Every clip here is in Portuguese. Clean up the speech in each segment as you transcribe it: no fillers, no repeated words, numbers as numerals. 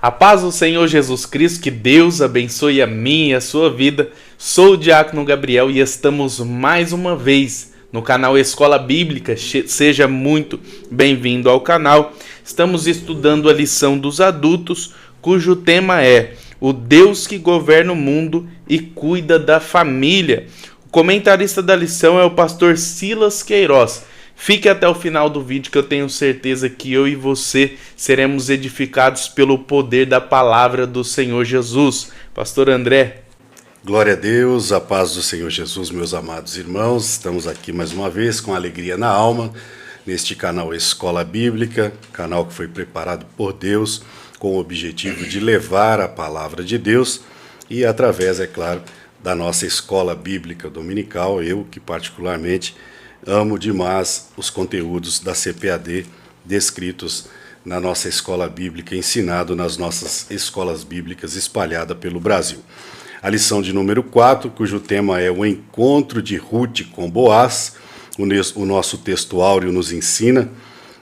A paz do Senhor Jesus Cristo, que Deus abençoe a minha e a sua vida. Sou o Diácono Gabriel e estamos mais uma vez no canal Escola Bíblica. Seja muito bem-vindo ao canal. Estamos estudando a lição dos adultos, cujo tema é o Deus que governa o mundo e cuida da família. O comentarista da lição é o pastor Silas Queiroz. Fique até o final do vídeo que eu tenho certeza que eu e você seremos edificados pelo poder da palavra do Senhor Jesus. Pastor André. Glória a Deus, a paz do Senhor Jesus, meus amados irmãos. Estamos aqui mais uma vez com alegria na alma, neste canal Escola Bíblica, canal que foi preparado por Deus com o objetivo de levar a palavra de Deus e através, é claro, da nossa Escola Bíblica Dominical, eu que particularmente amo demais os conteúdos da CPAD descritos na nossa escola bíblica, ensinado nas nossas escolas bíblicas espalhadas pelo Brasil. A lição de número 4, cujo tema é o encontro de Ruth com Boaz, o nosso texto áureo nos ensina,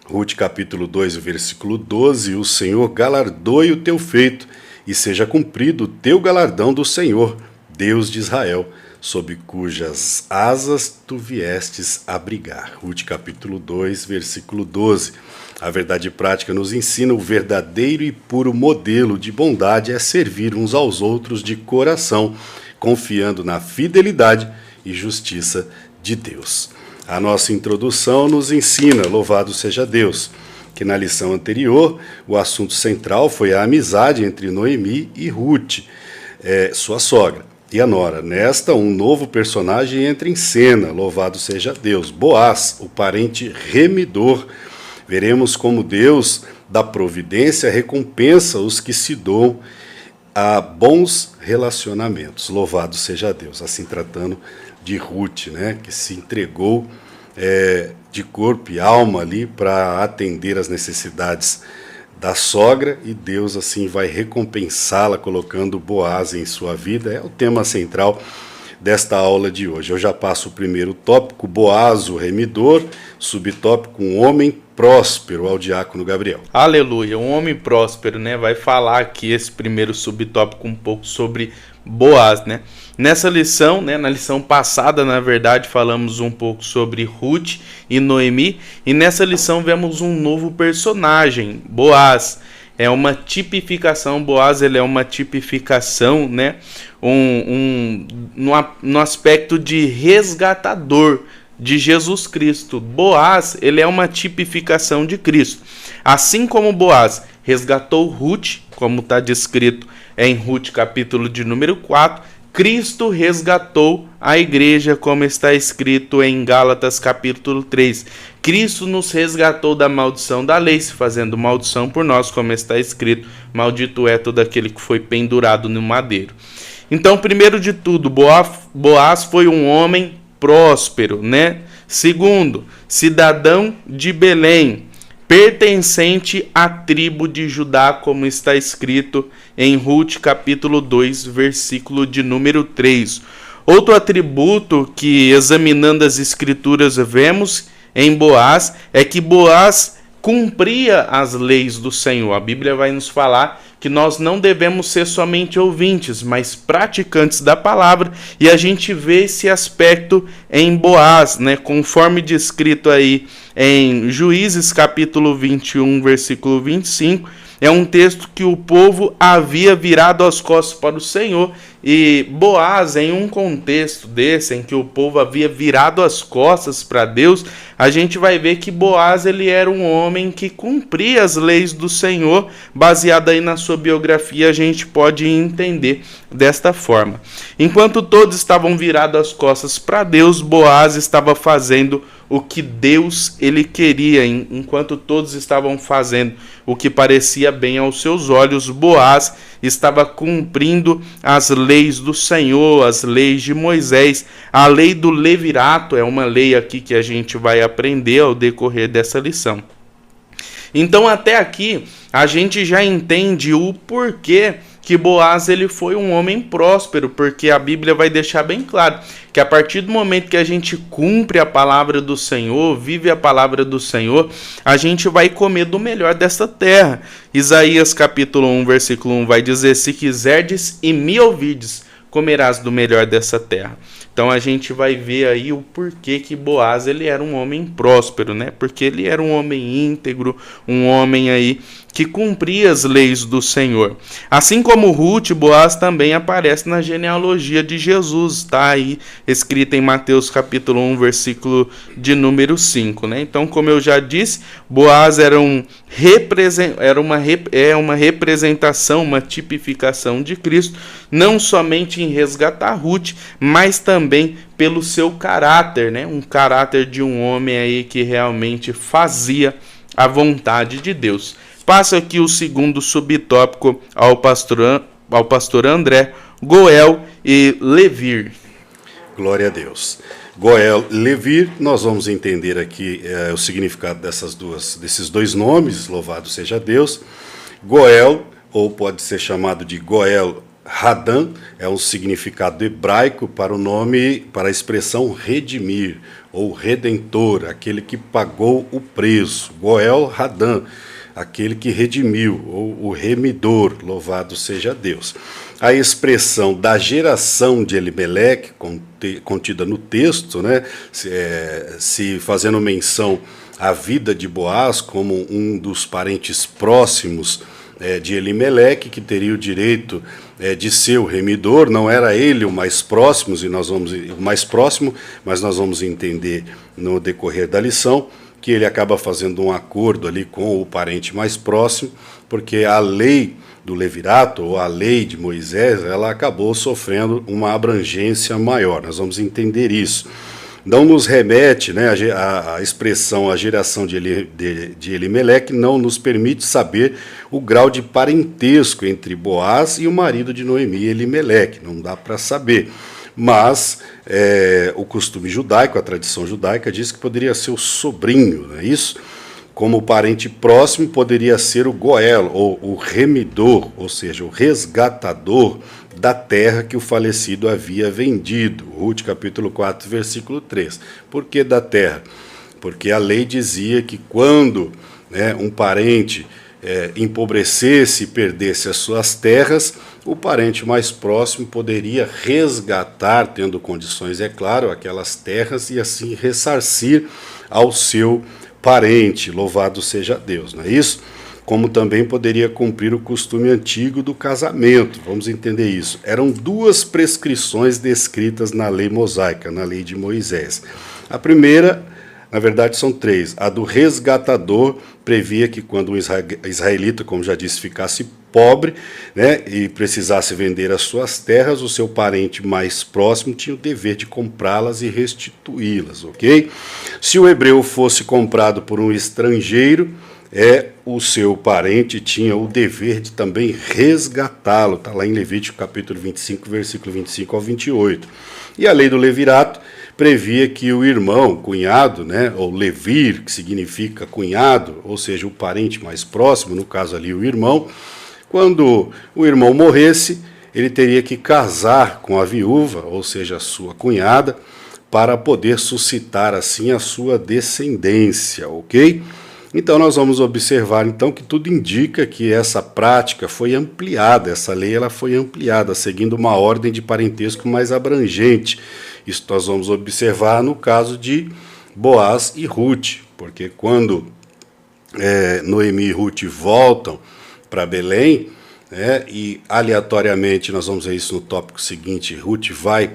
Ruth capítulo 2, versículo 12, o Senhor galardoe o teu feito e seja cumprido o teu galardão do Senhor, Deus de Israel, sob cujas asas tu viestes abrigar. Ruth capítulo 2, versículo 12. A verdade prática nos ensina o verdadeiro e puro modelo de bondade é servir uns aos outros de coração, confiando na fidelidade e justiça de Deus. A nossa introdução nos ensina, louvado seja Deus, que na lição anterior o assunto central foi a amizade entre Noemi e Ruth, sua sogra, e a nora. Nesta, um novo personagem entra em cena, louvado seja Deus, Boaz, o parente remidor. Veremos como Deus da providência recompensa os que se doam a bons relacionamentos, louvado seja Deus. Assim tratando de Ruth, que se entregou de corpo e alma ali para atender às necessidades da sogra, e Deus assim vai recompensá-la colocando Boaz em sua vida. É o tema central desta aula de hoje. Eu já passo o primeiro tópico, Boaz, o remidor, subtópico, um homem próspero, ao Diácono Gabriel. Aleluia, um homem próspero, vai falar aqui esse primeiro subtópico um pouco sobre Boaz, Nessa lição, na lição passada, na verdade, falamos um pouco sobre Ruth e Noemi, e nessa lição vemos um novo personagem, Boaz. É uma tipificação, Boaz ele é uma tipificação, no aspecto de resgatador de Jesus Cristo. Boaz, ele é uma tipificação de Cristo. Assim como Boaz resgatou Ruth, como está descrito em Ruth capítulo de número 4, Cristo resgatou a igreja, como está escrito em Gálatas capítulo 3. Cristo nos resgatou da maldição da lei, se fazendo maldição por nós, como está escrito, maldito é todo aquele que foi pendurado no madeiro. Então, primeiro de tudo, Boaz foi um homem próspero, Segundo, cidadão de Belém, pertencente à tribo de Judá, como está escrito em Ruth capítulo 2, versículo de número 3. Outro atributo que, examinando as escrituras, vemos em Boaz é que Boaz cumpria as leis do Senhor. A Bíblia vai nos falar que nós não devemos ser somente ouvintes, mas praticantes da palavra, e a gente vê esse aspecto em Boaz, conforme descrito aí em Juízes capítulo 21, versículo 25, é um texto que o povo havia virado as costas para o Senhor, e Boaz, em um contexto desse, em que o povo havia virado as costas para Deus, a gente vai ver que Boaz ele era um homem que cumpria as leis do Senhor. Baseado aí na sua biografia, a gente pode entender desta forma. Enquanto todos estavam virados as costas para Deus, Boaz estava fazendo o que Deus ele queria. Enquanto todos estavam fazendo o que parecia bem aos seus olhos, Boaz estava cumprindo as leis do Senhor, as leis de Moisés. A lei do levirato é uma lei aqui que a gente vai aprender ao decorrer dessa lição. Então, até aqui, a gente já entende o porquê que Boaz ele foi um homem próspero, porque a Bíblia vai deixar bem claro que a partir do momento que a gente cumpre a palavra do Senhor, vive a palavra do Senhor, a gente vai comer do melhor dessa terra. Isaías capítulo 1, versículo 1 vai dizer: se quiserdes e me ouvides, comerás do melhor dessa terra. Então a gente vai ver aí o porquê que Boaz ele era um homem próspero, né? Porque ele era um homem íntegro, um homem aí que cumpria as leis do Senhor. Assim como Ruth, Boaz também aparece na genealogia de Jesus, tá aí escrita em Mateus capítulo 1, versículo de número 5, né? Então, como eu já disse, Boaz era uma representação, uma tipificação de Cristo, não somente em resgatar Ruth, mas também pelo seu caráter, né? Um caráter de um homem aí que realmente fazia a vontade de Deus. Passo aqui o segundo subtópico ao pastor André, Goel e Levir. Glória a Deus. Goel, Levir, nós vamos entender aqui o significado desses dois nomes, louvado seja Deus. Goel, ou pode ser chamado de Goel Hadam, é um significado hebraico para o nome, para a expressão redimir, ou redentor, aquele que pagou o preço. Goel Hadam, aquele que redimiu, ou o remidor, louvado seja Deus. A expressão da geração de Elimeleque, contida no texto, né, se fazendo menção à vida de Boaz como um dos parentes próximos de Elimeleque, que teria o direito de ser o remidor, não era ele o mais próximo, mas nós vamos entender no decorrer da lição, que ele acaba fazendo um acordo ali com o parente mais próximo, porque a lei do Levirato, ou a lei de Moisés, ela acabou sofrendo uma abrangência maior. Nós vamos entender isso. Não nos remete, né, a expressão, a geração de Elimeleque, não nos permite saber o grau de parentesco entre Boaz e o marido de Noemi, Elimeleque, não dá para saber. Mas o costume judaico, a tradição judaica, diz que poderia ser o sobrinho, não é isso? Como parente próximo poderia ser o Goel, ou o remidor, ou seja, o resgatador da terra que o falecido havia vendido. Ruth capítulo 4, versículo 3. Por que da terra? Porque a lei dizia que quando um parente empobrecesse e perdesse as suas terras, o parente mais próximo poderia resgatar, tendo condições, é claro, aquelas terras e assim ressarcir ao seu parente, louvado seja Deus, não é isso? Como também poderia cumprir o costume antigo do casamento, vamos entender isso. Eram duas prescrições descritas na lei mosaica, na lei de Moisés. A primeira, na verdade são três. A do resgatador previa que quando um israelita, como já disse, ficasse pobre, né, e precisasse vender as suas terras, o seu parente mais próximo tinha o dever de comprá-las e restituí-las, ok? Se o hebreu fosse comprado por um estrangeiro, o seu parente tinha o dever de também resgatá-lo, está lá em Levítico capítulo 25, versículo 25 ao 28. E a lei do Levirato previa que o irmão, cunhado, né, ou levir, que significa cunhado, ou seja, o parente mais próximo, no caso ali o irmão, quando o irmão morresse, ele teria que casar com a viúva, ou seja, a sua cunhada, para poder suscitar assim a sua descendência, ok? Então nós vamos observar então que tudo indica que essa prática foi ampliada, essa lei ela foi ampliada, seguindo uma ordem de parentesco mais abrangente. Isso nós vamos observar no caso de Boaz e Ruth, porque quando Noemi e Ruth voltam para Belém, e aleatoriamente, nós vamos ver isso no tópico seguinte, Ruth vai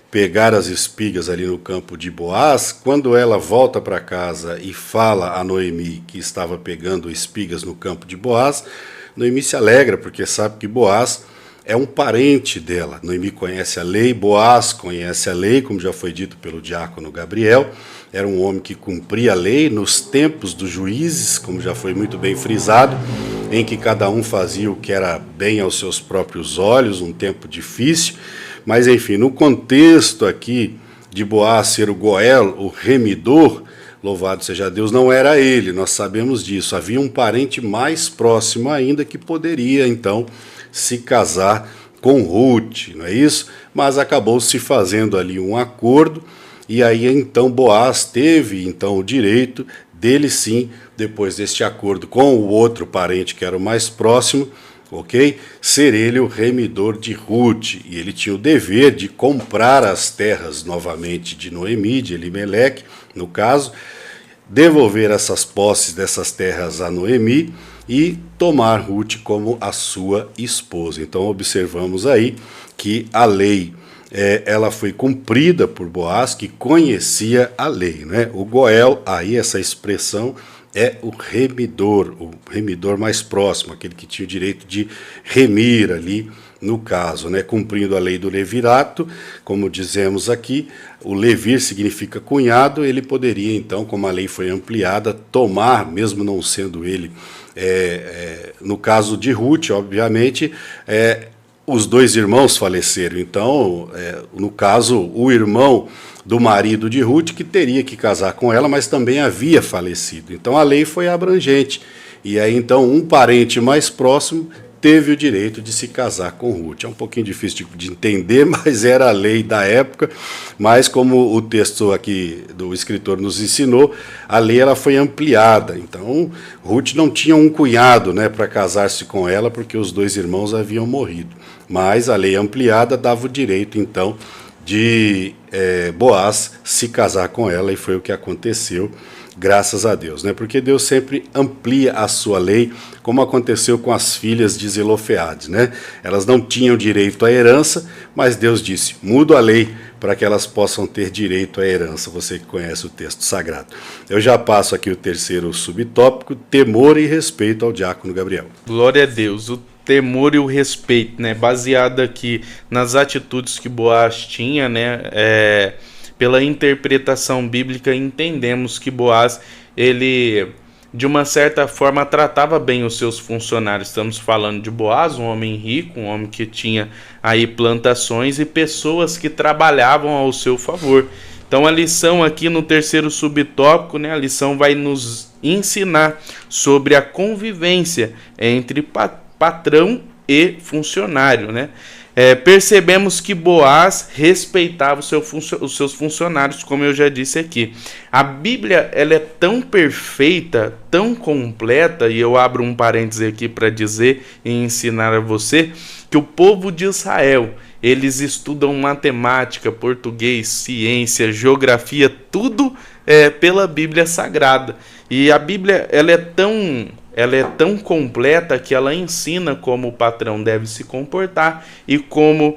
pegar as espigas ali no campo de Boaz. Quando ela volta para casa e fala a Noemi que estava pegando espigas no campo de Boaz, Noemi se alegra porque sabe que Boaz é um parente dela. Noemi conhece a lei, Boaz conhece a lei, como já foi dito pelo diácono Gabriel, era um homem que cumpria a lei nos tempos dos juízes, como já foi muito bem frisado, em que cada um fazia o que era bem aos seus próprios olhos, um tempo difícil. Mas, enfim, no contexto aqui de Boaz ser o Goel, o remidor, louvado seja Deus, não era ele, nós sabemos disso. Havia um parente mais próximo ainda que poderia, então, se casar com Ruth, não é isso? Mas acabou se fazendo ali um acordo, e aí então Boaz teve então o direito dele sim, depois deste acordo com o outro parente que era o mais próximo, ok? Ser ele o remidor de Ruth, e ele tinha o dever de comprar as terras novamente de Noemi, de Elimeleque, no caso, devolver essas posses dessas terras a Noemi e tomar Ruth como a sua esposa. Então observamos aí que a lei ela foi cumprida por Boaz, que conhecia a lei, né? O Goel, aí essa expressão é o remidor mais próximo, aquele que tinha o direito de remir ali, no caso, né? Cumprindo a lei do levirato, como dizemos aqui, o levir significa cunhado, ele poderia então, como a lei foi ampliada, tomar, mesmo não sendo ele, no caso de Ruth, obviamente, os dois irmãos faleceram, então, no caso, o irmão do marido de Ruth, que teria que casar com ela, mas também havia falecido. Então a lei foi abrangente, e aí então um parente mais próximo teve o direito de se casar com Ruth. É um pouquinho difícil de entender, mas era a lei da época, mas como o texto aqui do escritor nos ensinou, a lei ela foi ampliada, então Ruth não tinha um cunhado, né, para casar-se com ela, porque os dois irmãos haviam morrido, mas a lei ampliada dava o direito então de Boaz se casar com ela, e foi o que aconteceu, graças a Deus, né? Porque Deus sempre amplia a sua lei, como aconteceu com as filhas de Zelofeade, né? Elas não tinham direito à herança, mas Deus disse, muda a lei para que elas possam ter direito à herança, você que conhece o texto sagrado. Eu já passo aqui o terceiro subtópico, temor e respeito ao diácono Gabriel. Glória a Deus, o temor e o respeito, né? Baseado aqui nas atitudes que Boaz tinha, né? Pela interpretação bíblica, entendemos que Boaz, ele, de uma certa forma, tratava bem os seus funcionários. Estamos falando de Boaz, um homem rico, um homem que tinha aí plantações e pessoas que trabalhavam ao seu favor. Então a lição aqui no terceiro subtópico, né, a lição vai nos ensinar sobre a convivência entre patrão e funcionário, né? Percebemos que Boaz respeitava os seus funcionários, como eu já disse aqui. A Bíblia ela é tão perfeita, tão completa, e eu abro um parêntese aqui para dizer e ensinar a você, que o povo de Israel, eles estudam matemática, português, ciência, geografia, tudo pela Bíblia Sagrada. E a Bíblia ela é tão completa que ela ensina como o patrão deve se comportar e como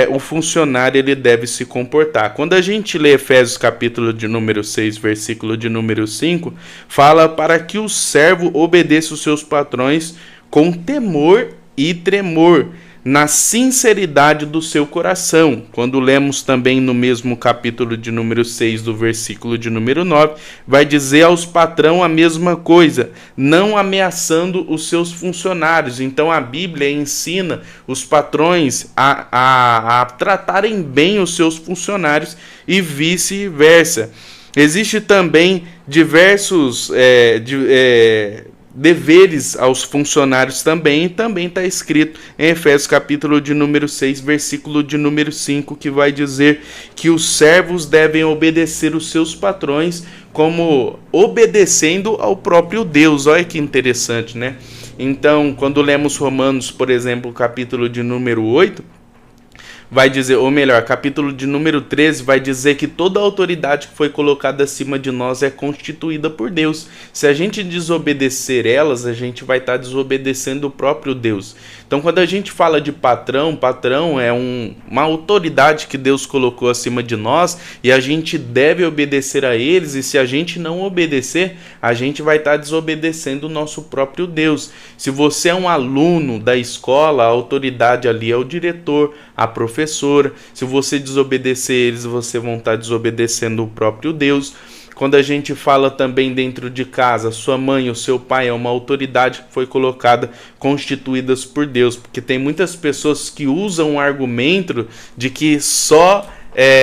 o funcionário ele deve se comportar. Quando a gente lê Efésios capítulo de número 6, versículo de número 5, fala para que o servo obedeça os seus patrões com temor e tremor, na sinceridade do seu coração. Quando lemos também no mesmo capítulo de número 6, do versículo de número 9, vai dizer aos patrão a mesma coisa, não ameaçando os seus funcionários. Então a Bíblia ensina os patrões a tratarem bem os seus funcionários e vice-versa. Existe também diversos deveres aos funcionários também está escrito em Efésios capítulo de número 6, versículo de número 5, que vai dizer que os servos devem obedecer os seus patrões como obedecendo ao próprio Deus. Olha que interessante, né? Então, quando lemos Romanos, por exemplo, capítulo de número 8, vai dizer, ou melhor, capítulo de número 13 vai dizer que toda a autoridade que foi colocada acima de nós é constituída por Deus. Se a gente desobedecer elas, a gente vai estar desobedecendo o próprio Deus. Então, quando a gente fala de patrão é uma autoridade que Deus colocou acima de nós e a gente deve obedecer a eles, e se a gente não obedecer, a gente vai estar desobedecendo o nosso próprio Deus. Se você é um aluno da escola, a autoridade ali é o diretor, a professora. Se você desobedecer eles, você vai estar desobedecendo o próprio Deus. Quando a gente fala também dentro de casa, sua mãe ou seu pai é uma autoridade que foi colocada, constituídas por Deus, porque tem muitas pessoas que usam o argumento de que só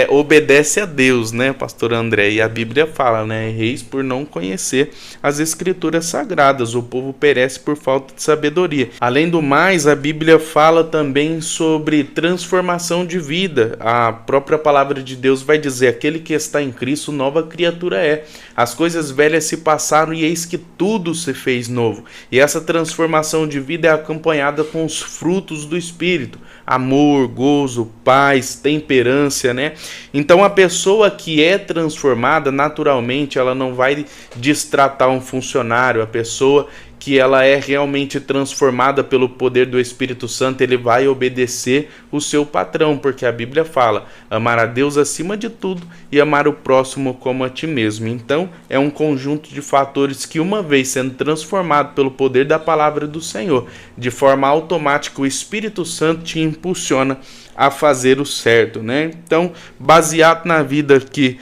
obedece a Deus, né, pastor André? E a Bíblia fala, né, reis por não conhecer as escrituras sagradas, o povo perece por falta de sabedoria. Além do mais, a Bíblia fala também sobre transformação de vida. A própria palavra de Deus vai dizer: aquele que está em Cristo, nova criatura é. As coisas velhas se passaram e eis que tudo se fez novo. E essa transformação de vida é acompanhada com os frutos do Espírito: amor, gozo, paz, temperança, né? Então a pessoa que é transformada, naturalmente, ela não vai destratar um funcionário. A pessoa que ela é realmente transformada pelo poder do Espírito Santo, ele vai obedecer o seu patrão, porque a Bíblia fala: amar a Deus acima de tudo e amar o próximo como a ti mesmo. Então é um conjunto de fatores que, uma vez sendo transformado pelo poder da palavra do Senhor, de forma automática o Espírito Santo te impulsiona a fazer o certo, né? Então, baseado na vida aqui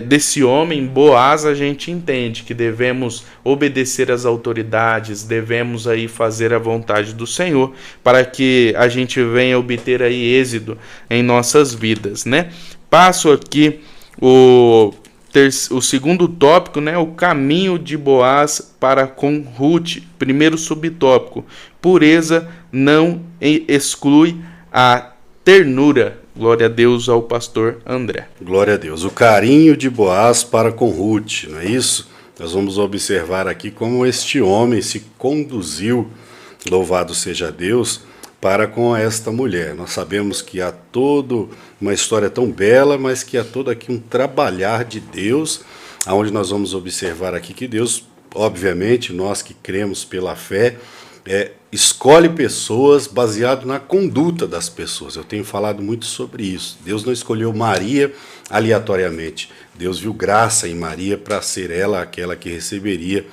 desse homem, Boaz, a gente entende que devemos obedecer às autoridades, devemos aí fazer a vontade do Senhor, para que a gente venha obter aí êxito em nossas vidas, né? Passo aqui o segundo tópico, né? O caminho de Boaz para com Ruth. Primeiro subtópico: pureza não exclui a ternura. Glória a Deus ao pastor André. Glória a Deus. O carinho de Boaz para com Ruth, não é isso? Nós vamos observar aqui como este homem se conduziu, louvado seja Deus, para com esta mulher. Nós sabemos que há toda uma história tão bela, mas que há todo aqui um trabalhar de Deus, onde nós vamos observar aqui que Deus, obviamente, nós que cremos pela fé, escolhe pessoas baseado na conduta das pessoas. Eu tenho falado muito sobre isso. Deus não escolheu Maria aleatoriamente. Deus viu graça em Maria para ser ela aquela que receberia,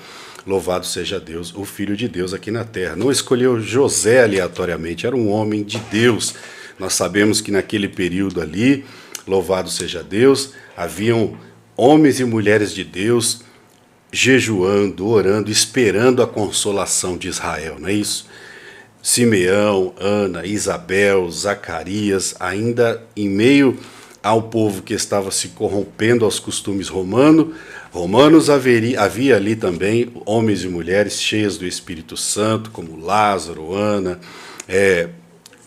louvado seja Deus, o Filho de Deus aqui na terra. Não escolheu José aleatoriamente, era um homem de Deus. Nós sabemos que naquele período ali, louvado seja Deus, haviam homens e mulheres de Deus jejuando, orando, esperando a consolação de Israel, não é isso? Simeão, Ana, Isabel, Zacarias, ainda em meio ao povo que estava se corrompendo aos costumes romanos, havia ali também homens e mulheres cheios do Espírito Santo, como Lázaro, Ana,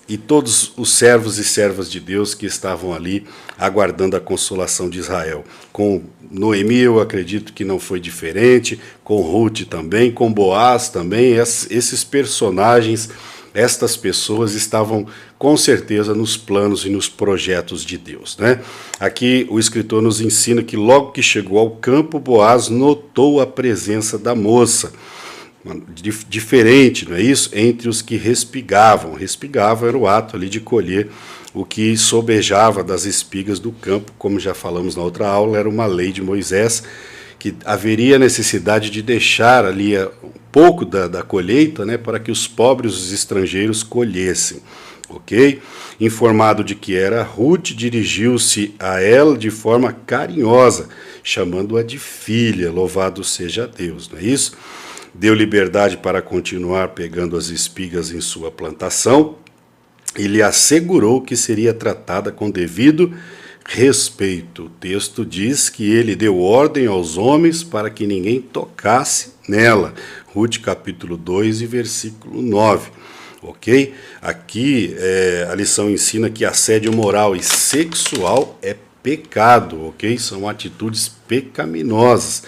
e todos os servos e servas de Deus que estavam ali aguardando a consolação de Israel. Com Noemi, eu acredito que não foi diferente, com Ruth também, com Boaz também. Esses personagens, estas pessoas estavam com certeza nos planos e nos projetos de Deus, né? Aqui o escritor nos ensina que logo que chegou ao campo, Boaz notou a presença da moça, diferente, não é isso? Entre os que respigavam. Respigavam era o ato ali de colher o que sobejava das espigas do campo, como já falamos na outra aula, era uma lei de Moisés, que haveria necessidade de deixar ali um pouco da colheita, né, para que os pobres, os estrangeiros, colhessem. Ok? Informado de que era Ruth, dirigiu-se a ela de forma carinhosa, chamando-a de filha, louvado seja Deus, não é isso? Deu liberdade para continuar pegando as espigas em sua plantação e lhe assegurou que seria tratada com devido respeito. O texto diz que ele deu ordem aos homens para que ninguém tocasse nela. Ruth capítulo 2 e versículo 9. Ok? Aqui a lição ensina que assédio moral e sexual é pecado, ok? São atitudes pecaminosas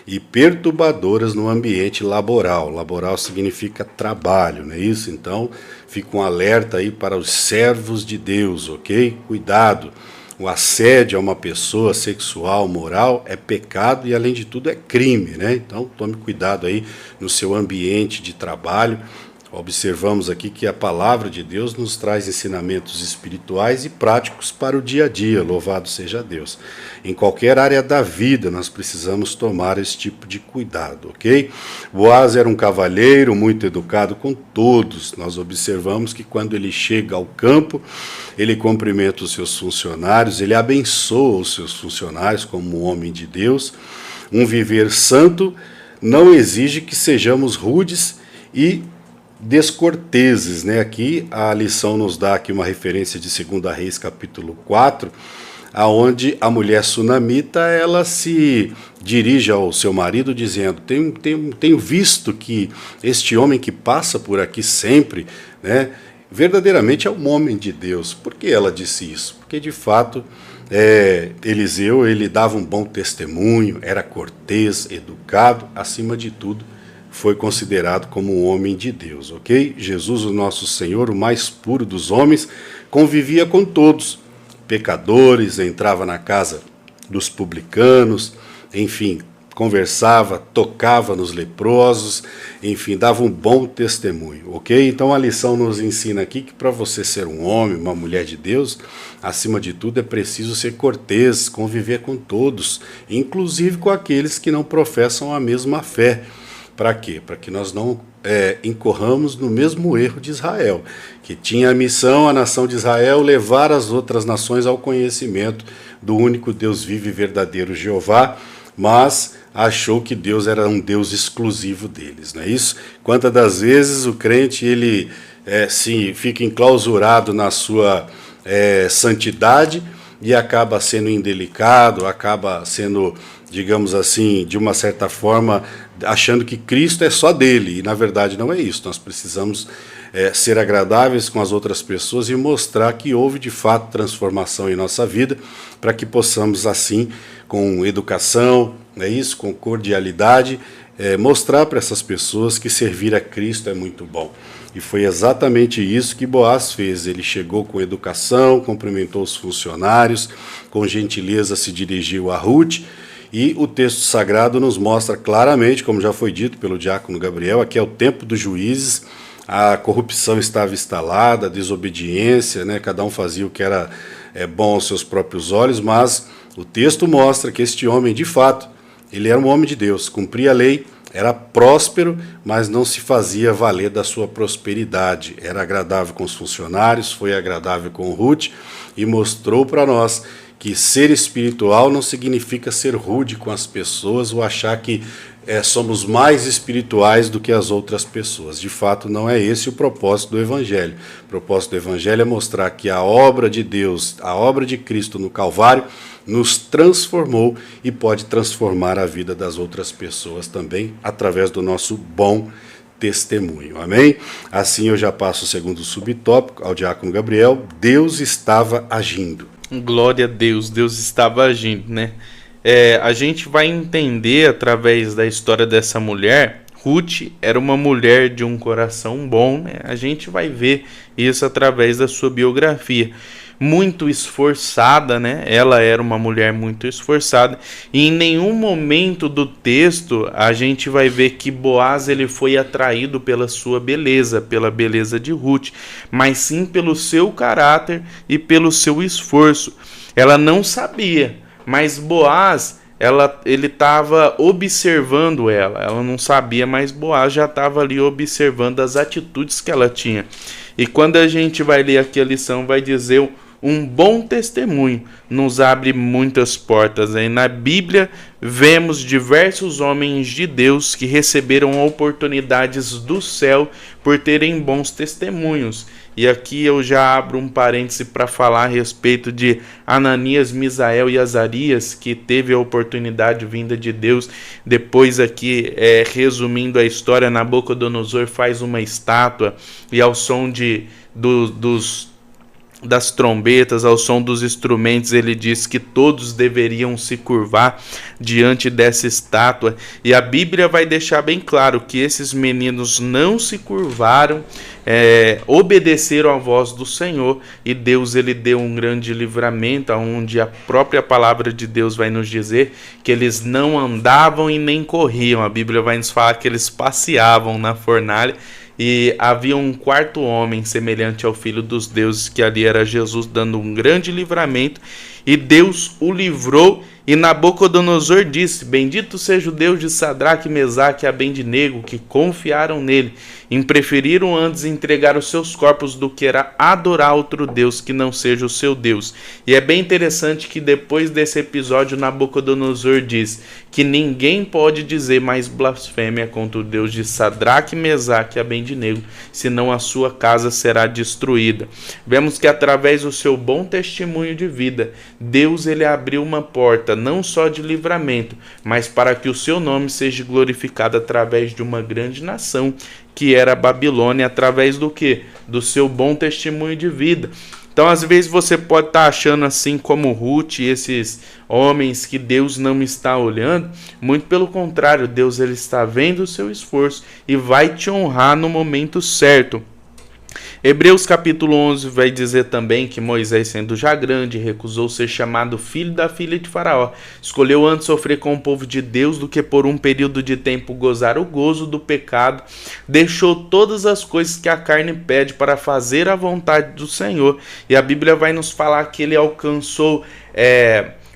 e perturbadoras no ambiente laboral. Laboral significa trabalho, não é isso? Então, fica um alerta aí para os servos de Deus, ok? Cuidado, o assédio a uma pessoa sexual, moral, é pecado e, além de tudo, é crime, né? Então, tome cuidado aí no seu ambiente de trabalho. Observamos aqui que a palavra de Deus nos traz ensinamentos espirituais e práticos para o dia a dia, louvado seja Deus. Em qualquer área da vida nós precisamos tomar esse tipo de cuidado, ok? Boaz era um cavalheiro muito educado com todos. Nós observamos que quando ele chega ao campo, ele cumprimenta os seus funcionários, ele abençoa os seus funcionários como um homem de Deus. Um viver santo não exige que sejamos rudes e descorteses, né? Aqui a lição nos dá aqui uma referência de 2 Reis capítulo 4, aonde a mulher sunamita ela se dirige ao seu marido dizendo: tenho visto que este homem que passa por aqui sempre, né, verdadeiramente é um homem de Deus. Por que ela disse isso? Porque de fato Eliseu ele dava um bom testemunho, era cortês, educado, acima de tudo foi considerado como um homem de Deus, ok? Jesus, o nosso Senhor, o mais puro dos homens, convivia com todos, pecadores, entrava na casa dos publicanos, enfim, conversava, tocava nos leprosos, enfim, dava um bom testemunho, ok? Então a lição nos ensina aqui que para você ser um homem, uma mulher de Deus, acima de tudo é preciso ser cortês, conviver com todos, inclusive com aqueles que não professam a mesma fé. Para quê? Para que nós não incorramos no mesmo erro de Israel, que tinha a missão, a nação de Israel, levar as outras nações ao conhecimento do único Deus vivo e verdadeiro Jeová, mas achou que Deus era um Deus exclusivo deles, não é isso? Quantas das vezes o crente ele fica enclausurado na sua santidade e acaba sendo indelicado, acaba sendo, digamos assim, de uma certa forma, achando que Cristo é só dele, e na verdade não é isso. Nós precisamos ser agradáveis com as outras pessoas e mostrar que houve de fato transformação em nossa vida, para que possamos assim, com educação, não é isso? Com cordialidade, mostrar para essas pessoas que servir a Cristo é muito bom. E foi exatamente isso que Boaz fez. Ele chegou com educação, cumprimentou os funcionários, com gentileza se dirigiu a Ruth, e o texto sagrado nos mostra claramente, como já foi dito pelo diácono Gabriel, aqui é o tempo dos juízes, a corrupção estava instalada, a desobediência, né? Cada um fazia o que era bom aos seus próprios olhos, mas o texto mostra que este homem, de fato, ele era um homem de Deus, cumpria a lei, era próspero, mas não se fazia valer da sua prosperidade. Era agradável com os funcionários, foi agradável com Ruth e mostrou para nós que ser espiritual não significa ser rude com as pessoas ou achar que somos mais espirituais do que as outras pessoas. De fato, não é esse o propósito do Evangelho. O propósito do Evangelho é mostrar que a obra de Deus, a obra de Cristo no Calvário, nos transformou e pode transformar a vida das outras pessoas também, através do nosso bom testemunho. Amém? Assim eu já passo o segundo subtópico ao diácono Gabriel. Deus estava agindo. Glória a Deus, Deus estava agindo, né? A gente vai entender através da história dessa mulher. Ruth era uma mulher de um coração bom, né? A gente vai ver isso através da sua biografia. Muito esforçada, né? Ela era uma mulher muito esforçada, e em nenhum momento do texto a gente vai ver que Boaz ele foi atraído pela sua beleza, pela beleza de Ruth, mas sim pelo seu caráter e pelo seu esforço. Ela não sabia, mas Boaz ele estava observando ela não sabia, mas Boaz já estava ali observando as atitudes que ela tinha. E quando a gente vai ler aqui a lição, vai dizer: um bom testemunho nos abre muitas portas. Aí na Bíblia vemos diversos homens de Deus que receberam oportunidades do céu por terem bons testemunhos. E aqui eu já abro um parêntese para falar a respeito de Ananias, Misael e Azarias, que teve a oportunidade vinda de Deus. Depois aqui, resumindo a história, Nabucodonosor faz uma estátua e ao som das trombetas, ao som dos instrumentos, ele diz que todos deveriam se curvar diante dessa estátua, e a Bíblia vai deixar bem claro que esses meninos não se curvaram, obedeceram à voz do Senhor, e Deus ele deu um grande livramento, onde a própria palavra de Deus vai nos dizer que eles não andavam e nem corriam. A Bíblia vai nos falar que eles passeavam na fornalha. E havia um quarto homem semelhante ao Filho dos Deuses, que ali era Jesus, dando um grande livramento, e Deus o livrou E Nabucodonosor disse: Bendito seja o Deus de Sadraque, Mesaque e Abednego, que confiaram nele, e preferiram antes entregar os seus corpos do que era adorar outro Deus que não seja o seu Deus. E é bem interessante que depois desse episódio, Nabucodonosor diz que ninguém pode dizer mais blasfêmia contra o Deus de Sadraque, Mesaque e Abednego, senão a sua casa será destruída. Vemos que através do seu bom testemunho de vida, Deus ele abriu uma porta não só de livramento, mas para que o seu nome seja glorificado através de uma grande nação, que era a Babilônia, através do quê? Do seu bom testemunho de vida. Então, às vezes, você pode estar achando assim como Ruth e esses homens que Deus não está olhando. Muito pelo contrário, Deus ele está vendo o seu esforço e vai te honrar no momento certo. Hebreus capítulo 11 vai dizer também que Moisés, sendo já grande, recusou ser chamado filho da filha de Faraó. Escolheu antes sofrer com o povo de Deus do que por um período de tempo gozar o gozo do pecado. Deixou todas as coisas que a carne pede para fazer a vontade do Senhor. E a Bíblia vai nos falar que ele alcançou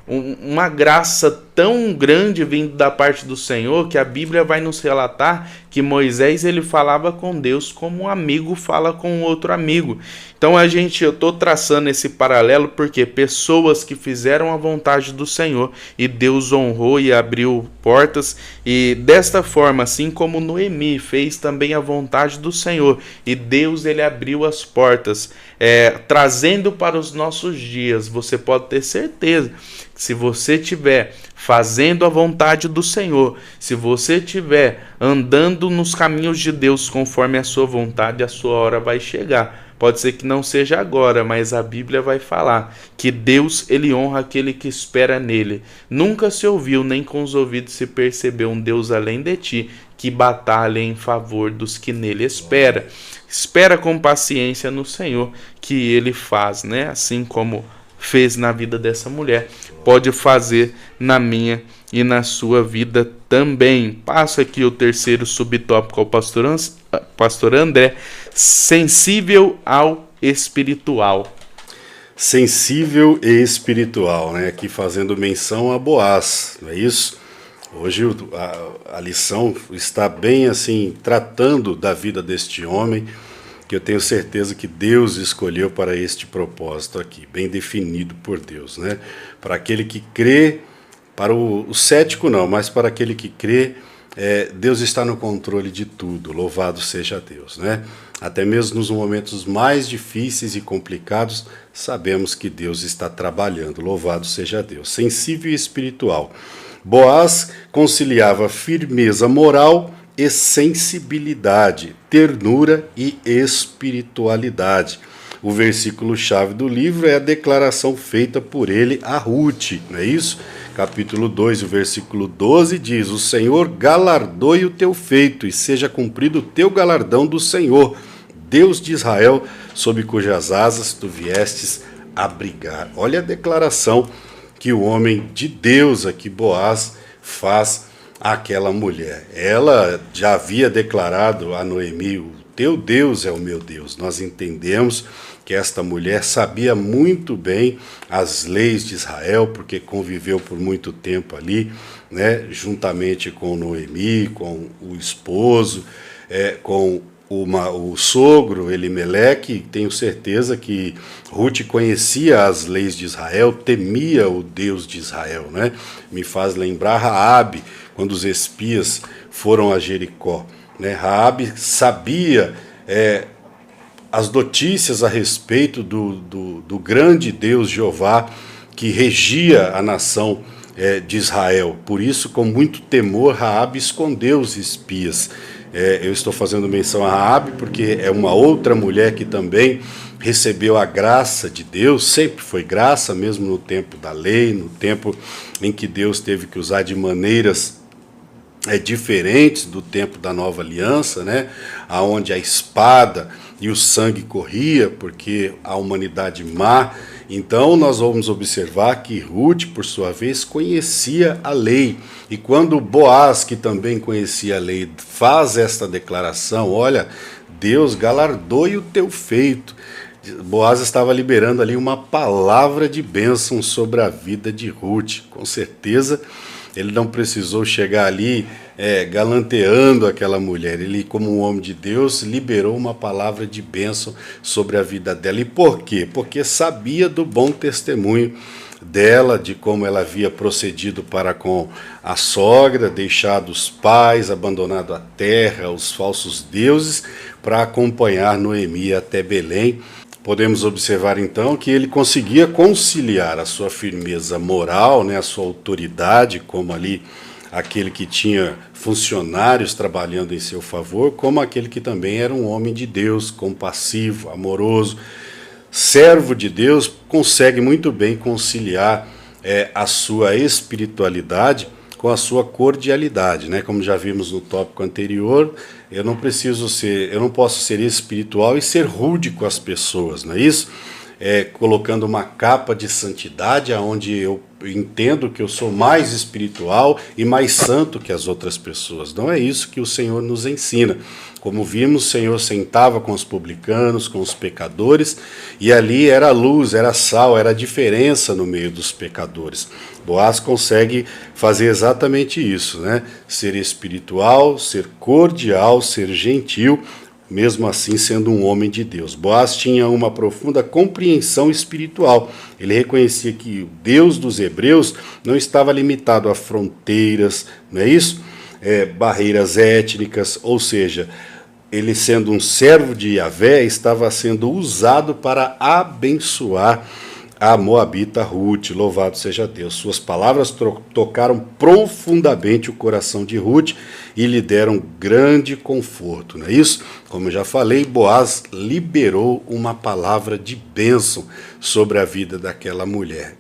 uma graça tão grande vindo da parte do Senhor, que a Bíblia vai nos relatar que Moisés ele falava com Deus como um amigo fala com outro amigo. Então eu estou traçando esse paralelo porque pessoas que fizeram a vontade do Senhor e Deus honrou e abriu portas, e desta forma, assim como Noemi fez também a vontade do Senhor e Deus ele abriu as portas, trazendo para os nossos dias. Você pode ter certeza que se você estiver fazendo a vontade do Senhor, se você estiver andando nos caminhos de Deus conforme a sua vontade, a sua hora vai chegar. Pode ser que não seja agora, mas a Bíblia vai falar que Deus ele honra aquele que espera nele. Nunca se ouviu, nem com os ouvidos se percebeu um Deus além de ti, que batalha em favor dos que nele espera. Espera com paciência no Senhor, que ele faz, né? Assim como fez na vida dessa mulher, pode fazer na minha e na sua vida também. Passo aqui o terceiro subtópico ao pastor André: sensível ao espiritual. Sensível e espiritual, né? Aqui fazendo menção a Boaz, não é isso? Hoje a lição está bem assim, tratando da vida deste homem, que eu tenho certeza que Deus escolheu para este propósito aqui, bem definido por Deus, né? Para aquele que crê, para o cético não, mas para aquele que crê, Deus está no controle de tudo, louvado seja Deus, né? Até mesmo nos momentos mais difíceis e complicados, sabemos que Deus está trabalhando, louvado seja Deus. Sensível e espiritual. Boaz conciliava firmeza moral e sensibilidade, ternura e espiritualidade. O versículo-chave do livro é a declaração feita por ele a Ruth, não é isso? Capítulo 2, o versículo 12 diz: O Senhor galardoe o teu feito, e seja cumprido o teu galardão do Senhor, Deus de Israel, sob cujas asas tu viestes abrigar. Olha a declaração que o homem de Deus aqui, Boaz, faz àquela mulher. Ela já havia declarado a Noemi: o teu Deus é o meu Deus. Nós entendemos que esta mulher sabia muito bem as leis de Israel, porque conviveu por muito tempo ali, né, juntamente com Noemi, com o esposo, com o sogro Elimeleque. Tenho certeza que Ruth conhecia as leis de Israel, temia o Deus de Israel, né? Me faz lembrar Raabe, quando os espias foram a Jericó, né? Raabe sabia as notícias a respeito do grande Deus Jeová que regia a nação de Israel. Por isso, com muito temor, Raabe escondeu os espias. Eu estou fazendo menção a Raabe porque é uma outra mulher que também recebeu a graça de Deus, sempre foi graça, mesmo no tempo da lei, no tempo em que Deus teve que usar de maneiras diferentes do tempo da nova aliança, né? Onde a espada e o sangue corria, porque a humanidade má. Então nós vamos observar que Ruth, por sua vez, conhecia a lei. E quando Boaz, que também conhecia a lei, faz esta declaração: olha, Deus galardoe o teu feito. Boaz estava liberando ali uma palavra de bênção sobre a vida de Ruth. Com certeza ele não precisou chegar ali galanteando aquela mulher. Ele, como um homem de Deus, liberou uma palavra de bênção sobre a vida dela. E por quê? Porque sabia do bom testemunho dela, de como ela havia procedido para com a sogra, deixado os pais, abandonado a terra, os falsos deuses, para acompanhar Noemi até Belém. Podemos observar então que ele conseguia conciliar a sua firmeza moral, a sua autoridade, como ali aquele que tinha funcionários trabalhando em seu favor, como aquele que também era um homem de Deus, compassivo, amoroso, servo de Deus, consegue muito bem conciliar a sua espiritualidade com a sua cordialidade, Como já vimos no tópico anterior, eu não posso ser espiritual e ser rude com as pessoas, não é isso? Colocando uma capa de santidade, onde eu entendo que eu sou mais espiritual e mais santo que as outras pessoas. Não é isso que o Senhor nos ensina. Como vimos, o Senhor sentava com os publicanos, com os pecadores, e ali era luz, era sal, era diferença no meio dos pecadores. Boaz consegue fazer exatamente isso, Ser espiritual, ser cordial, ser gentil, mesmo assim sendo um homem de Deus. Boaz tinha uma profunda compreensão espiritual. Ele reconhecia que o Deus dos hebreus não estava limitado a fronteiras, não é isso? Barreiras étnicas, ou seja, ele sendo um servo de Yahvé, estava sendo usado para abençoar a moabita Ruth. Louvado seja Deus. Suas palavras tocaram profundamente o coração de Ruth e lhe deram grande conforto, não é isso? Como eu já falei, Boaz liberou uma palavra de bênção sobre a vida daquela mulher.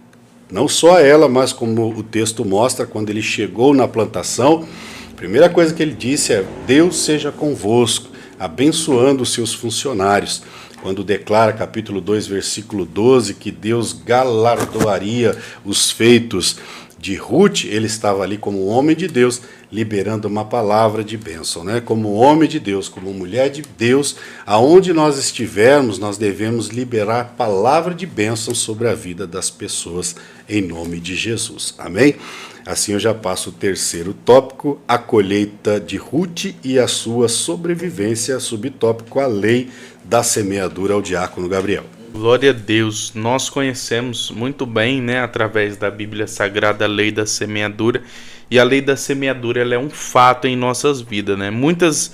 Não só ela, mas como o texto mostra, quando ele chegou na plantação, a primeira coisa que ele disse é: Deus seja convosco, abençoando os seus funcionários. Quando declara, capítulo 2, versículo 12, que Deus galardoaria os feitos de Ruth, ele estava ali como um homem de Deus, liberando uma palavra de bênção, Como homem de Deus, como mulher de Deus, aonde nós estivermos, nós devemos liberar palavra de bênção sobre a vida das pessoas, em nome de Jesus. Amém? Assim eu já passo o terceiro tópico, a colheita de Ruth e a sua sobrevivência, subtópico, a lei da semeadura, ao diácono Gabriel. Glória a Deus, nós conhecemos muito bem, através da Bíblia Sagrada, a lei da semeadura, e a lei da semeadura ela é um fato em nossas vidas,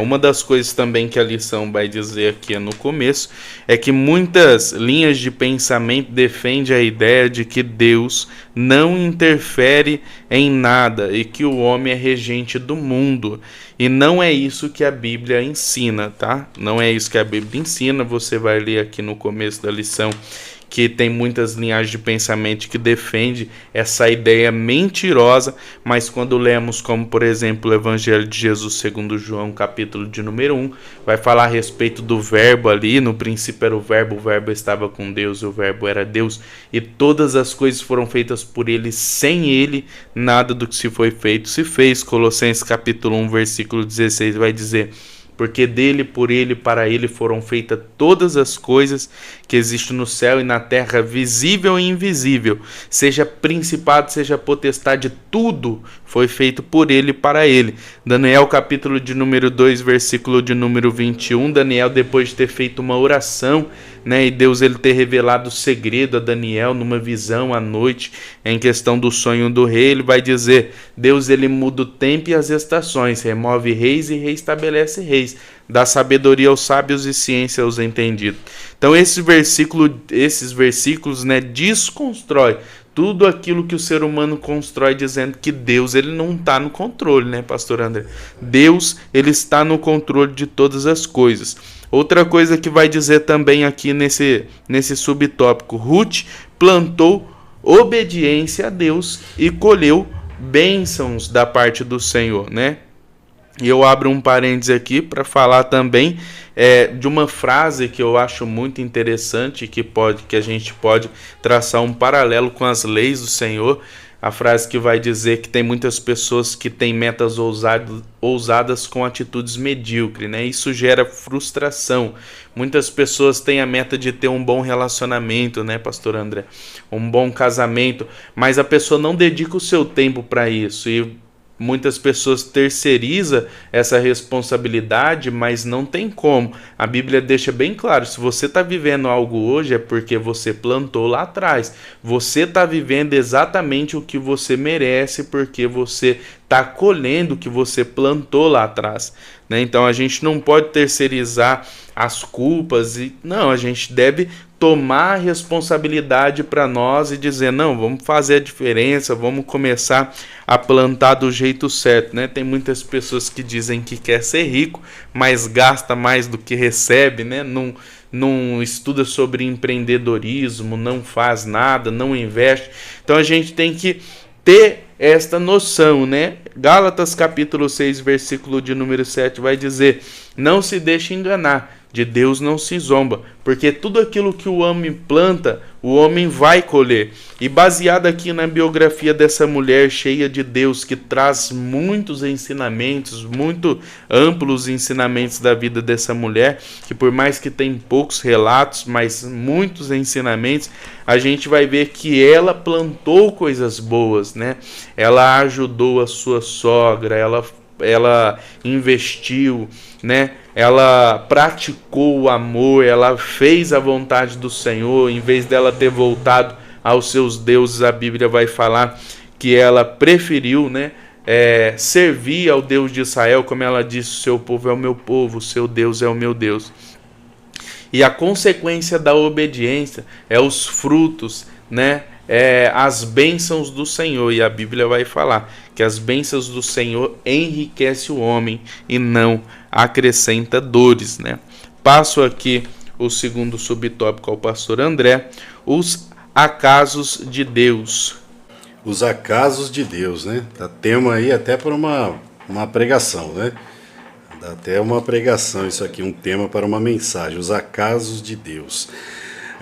uma das coisas também que a lição vai dizer aqui no começo é que muitas linhas de pensamento defendem a ideia de que Deus não interfere em nada e que o homem é regente do mundo. E não é isso que a Bíblia ensina, tá? Não é isso que a Bíblia ensina. Você vai ler aqui no começo da lição que tem muitas linhagens de pensamento que defende essa ideia mentirosa, mas quando lemos como, por exemplo, o Evangelho de Jesus segundo João, capítulo de número 1, vai falar a respeito do verbo ali, no princípio era o verbo estava com Deus, e o verbo era Deus, e todas as coisas foram feitas por ele, sem ele, nada do que se foi feito se fez. Colossenses capítulo 1, versículo 16 vai dizer: porque dele, por ele, para ele foram feitas todas as coisas que existem no céu e na terra, visível e invisível, seja principado, seja potestade, tudo foi feito por ele e para ele. Daniel capítulo de número 2, versículo de número 21, Daniel, depois de ter feito uma oração, e Deus ele ter revelado o segredo a Daniel numa visão à noite, em questão do sonho do rei, ele vai dizer: Deus ele muda o tempo e as estações, remove reis e reestabelece reis, dá sabedoria aos sábios e ciência aos entendidos. Então esses versículos desconstrói tudo aquilo que o ser humano constrói, dizendo que Deus ele não está no controle, pastor André? Deus ele está no controle de todas as coisas. Outra coisa que vai dizer também aqui nesse subtópico: Ruth plantou obediência a Deus e colheu bênçãos da parte do Senhor, E eu abro um parênteses aqui para falar também de uma frase que eu acho muito interessante, que a gente pode traçar um paralelo com as leis do Senhor. A frase que vai dizer que tem muitas pessoas que têm metas ousadas com atitudes medíocres, né? Isso gera frustração. Muitas pessoas têm a meta de ter um bom relacionamento, né, pastor André? Um bom casamento, mas a pessoa não dedica o seu tempo para isso e muitas pessoas terceirizam essa responsabilidade, mas não tem como. A Bíblia deixa bem claro, se você está vivendo algo hoje é porque você plantou lá atrás. Você está vivendo exatamente o que você merece porque você está colhendo o que você plantou lá atrás, né? Então a gente não pode terceirizar as culpas, não, a gente deve tomar a responsabilidade para nós e dizer, não, vamos fazer a diferença, vamos começar a plantar do jeito certo, né? Tem muitas pessoas que dizem que quer ser rico, mas gasta mais do que recebe, né? Não estuda sobre empreendedorismo, não faz nada, não investe. Então a gente tem que ter esta noção, né? Gálatas capítulo 6, versículo de número 7 vai dizer, não se deixe enganar, de Deus não se zomba, porque tudo aquilo que o homem planta, o homem vai colher. E baseado aqui na biografia dessa mulher cheia de Deus, que traz muitos ensinamentos, muito amplos ensinamentos da vida dessa mulher, que por mais que tem poucos relatos, mas muitos ensinamentos, a gente vai ver que ela plantou coisas boas, né? Ela ajudou a sua sogra, ela investiu, né? Ela praticou o amor, ela fez a vontade do Senhor, em vez dela ter voltado aos seus deuses, a Bíblia vai falar que ela preferiu, né, servir ao Deus de Israel, como ela disse, o seu povo é o meu povo, o seu Deus é o meu Deus. E a consequência da obediência é os frutos, né? As bênçãos do Senhor, e a Bíblia vai falar que as bênçãos do Senhor enriquecem o homem e não acrescenta dores, né? Passo aqui o segundo subtópico ao pastor André, os acasos de Deus. Os acasos de Deus, né? Tá tema aí até para uma pregação, né? Dá até uma pregação isso aqui, um tema para uma mensagem, os acasos de Deus.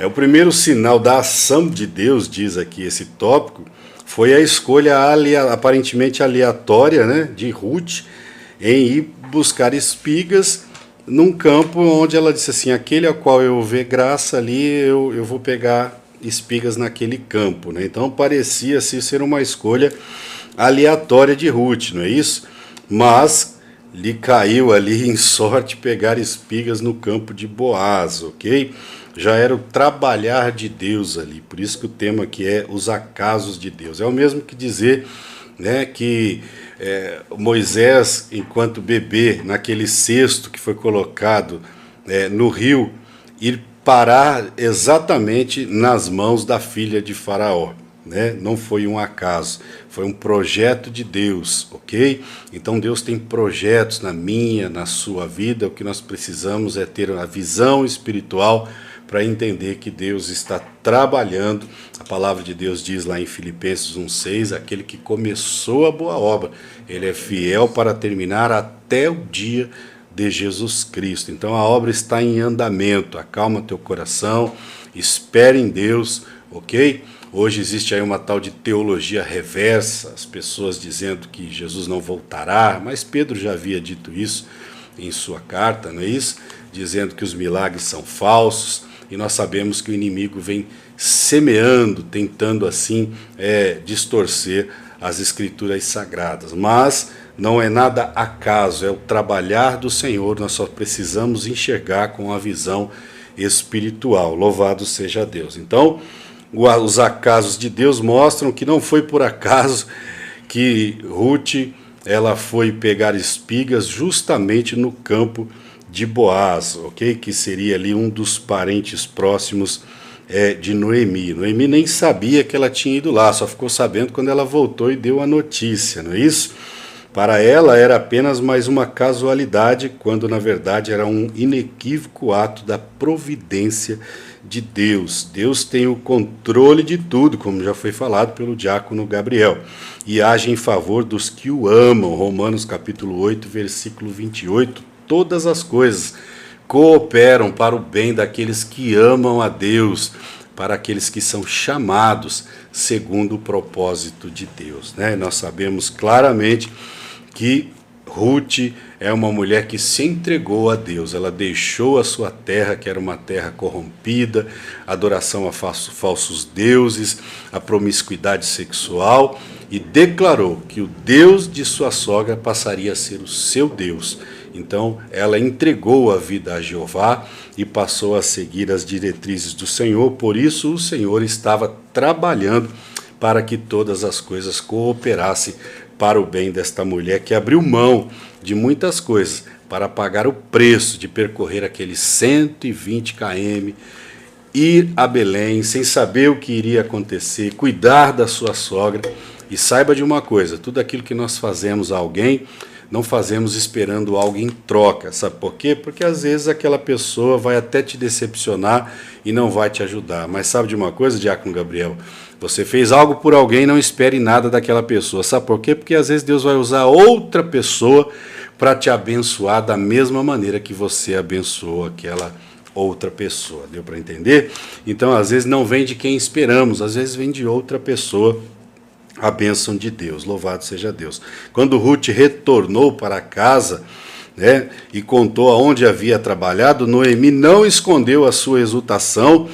O primeiro sinal da ação de Deus, diz aqui esse tópico, foi a escolha aparentemente aleatória, né, de Ruth em ir buscar espigas num campo onde ela disse assim, aquele ao qual eu ver graça ali, eu vou pegar espigas naquele campo, né? Então parecia assim, ser uma escolha aleatória de Ruth, não é isso? Mas lhe caiu ali em sorte pegar espigas no campo de Boaz, ok? Já era o trabalhar de Deus ali, por isso que o tema aqui é os acasos de Deus. É o mesmo que dizer, né, que Moisés, enquanto bebê, naquele cesto que foi colocado no rio, ir parar exatamente nas mãos da filha de Faraó. Né? Não foi um acaso, foi um projeto de Deus, ok? Então Deus tem projetos na minha, na sua vida. O que nós precisamos é ter a visão espiritual para entender que Deus está trabalhando. A palavra de Deus diz lá em Filipenses 1,6, aquele que começou a boa obra, ele é fiel para terminar até o dia de Jesus Cristo. Então a obra está em andamento. Acalma teu coração, espere em Deus, ok? Hoje existe aí uma tal de teologia reversa, as pessoas dizendo que Jesus não voltará, mas Pedro já havia dito isso em sua carta, não é isso? Dizendo que os milagres são falsos, e nós sabemos que o inimigo vem semeando, tentando assim distorcer as escrituras sagradas. Mas não é nada acaso, é o trabalhar do Senhor, nós só precisamos enxergar com a visão espiritual. Louvado seja Deus. Então, os acasos de Deus mostram que não foi por acaso que Ruth ela foi pegar espigas justamente no campo de Boaz, ok? Que seria ali um dos parentes próximos de Noemi. Noemi nem sabia que ela tinha ido lá, só ficou sabendo quando ela voltou e deu a notícia, não é isso? Para ela era apenas mais uma casualidade, quando na verdade era um inequívoco ato da providência de Deus. Deus tem o controle de tudo, como já foi falado pelo diácono Gabriel, e age em favor dos que o amam. Romanos capítulo 8, versículo 28, todas as coisas cooperam para o bem daqueles que amam a Deus, para aqueles que são chamados segundo o propósito de Deus, né? Nós sabemos claramente que Ruth é uma mulher que se entregou a Deus. Ela deixou a sua terra, que era uma terra corrompida, adoração a falsos deuses, a promiscuidade sexual, e declarou que o Deus de sua sogra passaria a ser o seu Deus. Então ela entregou a vida a Jeová e passou a seguir as diretrizes do Senhor. Por isso o Senhor estava trabalhando para que todas as coisas cooperassem para o bem desta mulher que abriu mão de muitas coisas para pagar o preço de percorrer aqueles 120 km, ir a Belém sem saber o que iria acontecer, cuidar da sua sogra. E saiba de uma coisa, tudo aquilo que nós fazemos a alguém, não fazemos esperando algo em troca. Sabe por quê? Porque às vezes aquela pessoa vai até te decepcionar e não vai te ajudar. Mas sabe de uma coisa, Diácono Gabriel? Você fez algo por alguém, não espere nada daquela pessoa. Sabe por quê? Porque às vezes Deus vai usar outra pessoa para te abençoar da mesma maneira que você abençoou aquela outra pessoa. Deu para entender? Então, às vezes não vem de quem esperamos, às vezes vem de outra pessoa a bênção de Deus. Louvado seja Deus. Quando Ruth retornou para casa, né, e contou aonde havia trabalhado, Noemi não escondeu a sua exultação.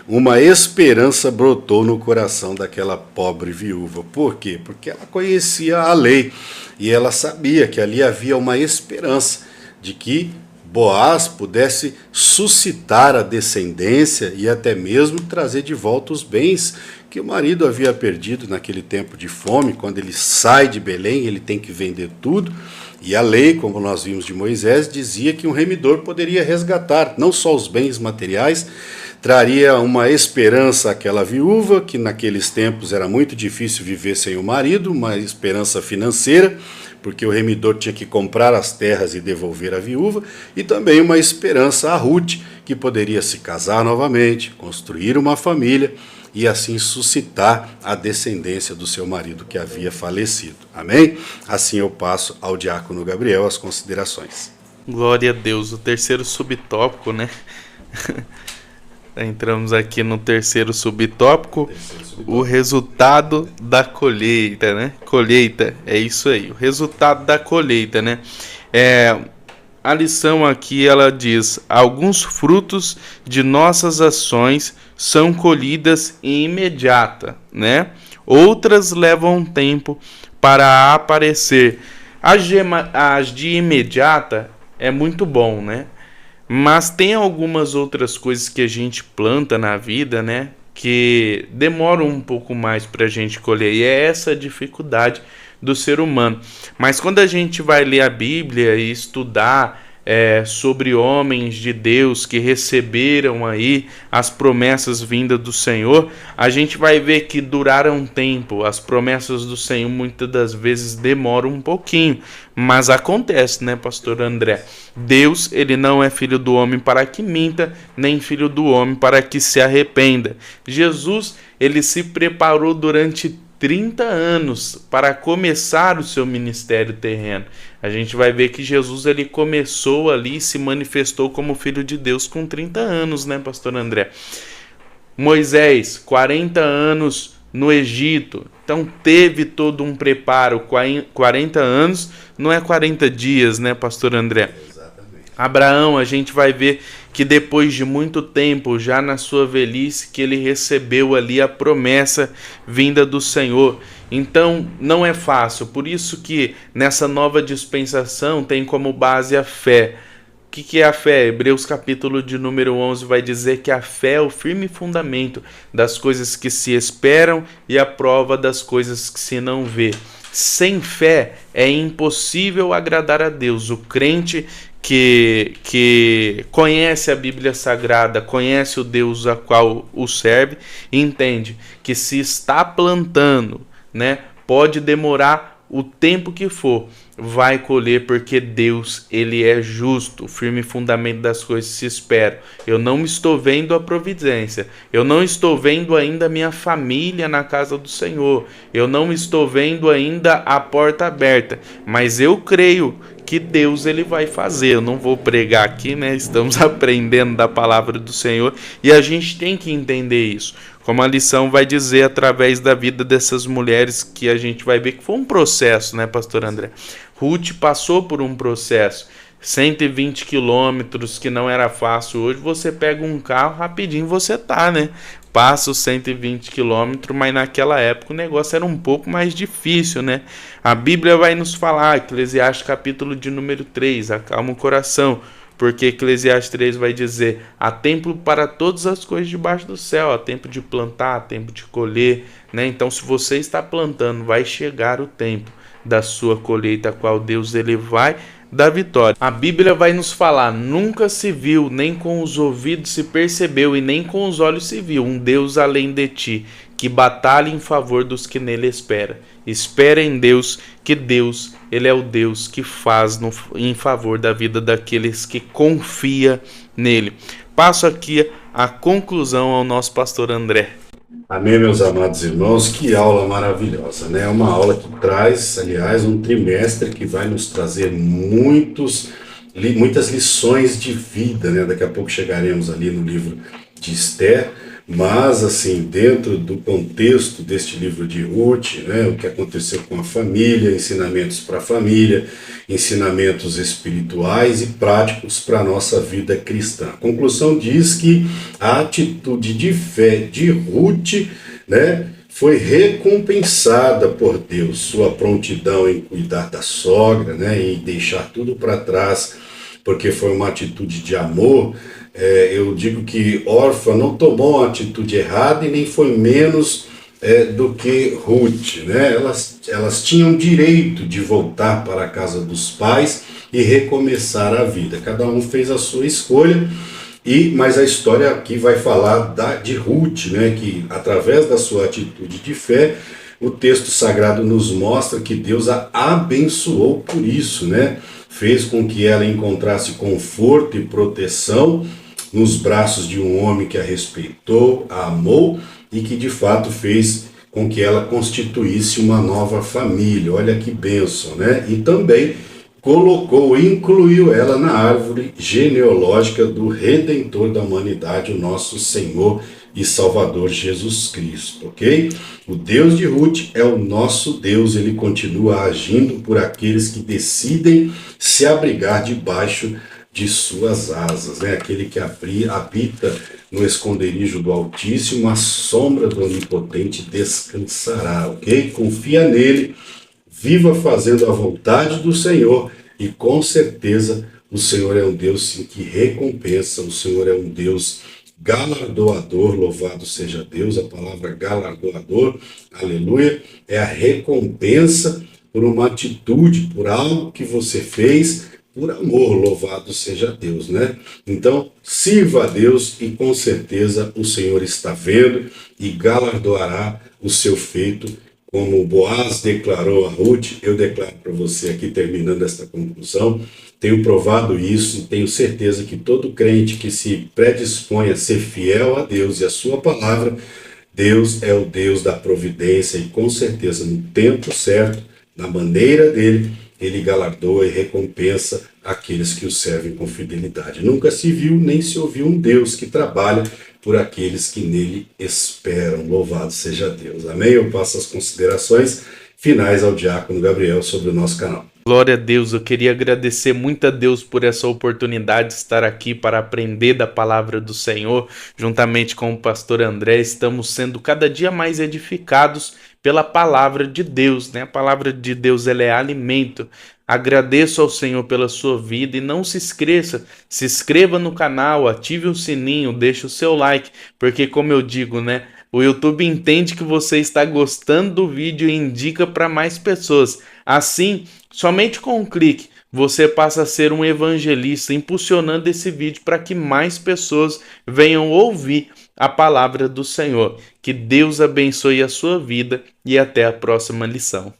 Uma esperança brotou no coração daquela pobre viúva. Por quê? Porque ela conhecia a lei e ela sabia que ali havia uma esperança de que Boaz pudesse suscitar a descendência e até mesmo trazer de volta os bens que o marido havia perdido naquele tempo de fome. Quando ele sai de Belém, ele tem que vender tudo. E a lei, como nós vimos de Moisés, dizia que um remidor poderia resgatar não só os bens materiais, traria uma esperança àquela viúva, que naqueles tempos era muito difícil viver sem o marido, uma esperança financeira, porque o remidor tinha que comprar as terras e devolver a viúva, e também uma esperança a Ruth, que poderia se casar novamente, construir uma família e assim suscitar a descendência do seu marido que havia falecido. Amém? Assim eu passo ao Diácono Gabriel as considerações. Glória a Deus. O terceiro subtópico, né? Entramos aqui no terceiro subtópico, o resultado da colheita, né? Colheita, é isso aí, o resultado da colheita, né? A lição aqui, ela diz: alguns frutos de nossas ações são colhidas em imediata, né? Outras levam tempo para aparecer. As de imediata é muito bom, né? Mas tem algumas outras coisas que a gente planta na vida, né, que demoram um pouco mais para a gente colher. E é essa a dificuldade do ser humano. Mas quando a gente vai ler a Bíblia e estudar sobre homens de Deus que receberam aí as promessas vindas do Senhor, a gente vai ver que duraram tempo. As promessas do Senhor muitas das vezes demoram um pouquinho, mas acontece, né, pastor André? Deus, ele não é filho do homem para que minta, nem filho do homem para que se arrependa. Jesus, ele se preparou durante 30 anos para começar o seu ministério terreno. A gente vai ver que Jesus, ele começou ali e se manifestou como filho de Deus com 30 anos, né, pastor André? Moisés, 40 anos no Egito. Então teve todo um preparo. 40 anos não é 40 dias, né, pastor André? Abraão, a gente vai ver que depois de muito tempo, já na sua velhice, que ele recebeu ali a promessa vinda do Senhor. Então, não é fácil. Por isso que nessa nova dispensação tem como base a fé. O que é a fé? Hebreus capítulo de número 11 vai dizer que a fé é o firme fundamento das coisas que se esperam e a prova das coisas que se não vê. Sem fé é impossível agradar a Deus. O crente que conhece a Bíblia Sagrada, conhece o Deus a qual o serve, entende que se está plantando, né, pode demorar o tempo que for, vai colher, porque Deus, ele é justo, o firme fundamento das coisas se espera. Eu não estou vendo a providência, eu não estou vendo ainda a minha família na casa do Senhor, eu não estou vendo ainda a porta aberta, mas eu creio que Deus ele vai fazer. Eu não vou pregar aqui, né? Estamos aprendendo da palavra do Senhor e a gente tem que entender isso. Como a lição vai dizer através da vida dessas mulheres, que a gente vai ver que foi um processo, né, pastor André? Ruth passou por um processo. 120 quilômetros, que não era fácil. Hoje você pega um carro, rapidinho você tá, né? Passa os 120 quilômetros, mas naquela época o negócio era um pouco mais difícil, né? A Bíblia vai nos falar, Eclesiastes capítulo de número 3, acalma o coração, porque Eclesiastes 3 vai dizer: há tempo para todas as coisas debaixo do céu, há tempo de plantar, há tempo de colher, né? Então, se você está plantando, vai chegar o tempo da sua colheita, a qual Deus ele vai da vitória. A Bíblia vai nos falar: nunca se viu, nem com os ouvidos se percebeu e nem com os olhos se viu um Deus além de ti, que batalha em favor dos que nele esperam. Espera em Deus, que Deus, ele é o Deus que faz em favor da vida daqueles que confia nele. Passo aqui a conclusão ao nosso pastor André. Amém, meus amados irmãos, que aula maravilhosa, né? Uma aula que traz, aliás, um trimestre que vai nos trazer muitas lições de vida, né? Daqui a pouco chegaremos ali no livro de Esther, mas, assim, dentro do contexto deste livro de Ruth, né? O que aconteceu com a família, ensinamentos para a família, ensinamentos espirituais e práticos para a nossa vida cristã. A conclusão diz que a atitude de fé de Ruth, né, foi recompensada por Deus. Sua prontidão em cuidar da sogra, né, em deixar tudo para trás, porque foi uma atitude de amor. Eu digo que Orfa não tomou uma atitude errada e nem foi menos do que Ruth, né? Elas tinham direito de voltar para a casa dos pais e recomeçar a vida. Cada um fez a sua escolha, mas a história aqui vai falar de Ruth, né? Que através da sua atitude de fé, o texto sagrado nos mostra que Deus a abençoou por isso, né? Fez com que ela encontrasse conforto e proteção nos braços de um homem que a respeitou, a amou e que de fato fez com que ela constituísse uma nova família. Olha que bênção, né? E também incluiu ela na árvore genealógica do Redentor da humanidade, o nosso Senhor e Salvador Jesus Cristo, ok? O Deus de Ruth é o nosso Deus, ele continua agindo por aqueles que decidem se abrigar debaixo de suas asas, né? Aquele que habita no esconderijo do Altíssimo, a sombra do Onipotente descansará, ok? Confia nele, viva fazendo a vontade do Senhor e com certeza o Senhor é um Deus sim, que recompensa, o Senhor é um Deus galardoador, louvado seja Deus. A palavra galardoador, aleluia, é a recompensa por uma atitude, por algo que você fez, por amor, louvado seja Deus, né? Então, sirva a Deus e com certeza o Senhor está vendo e galardoará o seu feito, como Boaz declarou a Ruth. Eu declaro para você aqui, terminando esta conclusão, tenho provado isso e tenho certeza que todo crente que se predispõe a ser fiel a Deus e a sua palavra, Deus é o Deus da providência e com certeza no tempo certo, na maneira dele, ele galardoa e recompensa aqueles que o servem com fidelidade. Nunca se viu nem se ouviu um Deus que trabalha por aqueles que nele esperam. Louvado seja Deus. Amém? Eu passo as considerações finais ao diácono Gabriel sobre o nosso canal. Glória a Deus, eu queria agradecer muito a Deus por essa oportunidade de estar aqui para aprender da palavra do Senhor, juntamente com o pastor André. Estamos sendo cada dia mais edificados pela palavra de Deus, né? A palavra de Deus, ela é alimento. Agradeço ao Senhor pela sua vida e não se esqueça, se inscreva no canal, ative o sininho, deixe o seu like, porque como eu digo, né? O YouTube entende que você está gostando do vídeo e indica para mais pessoas. Assim, somente com um clique, você passa a ser um evangelista, impulsionando esse vídeo para que mais pessoas venham ouvir a palavra do Senhor. Que Deus abençoe a sua vida e até a próxima lição.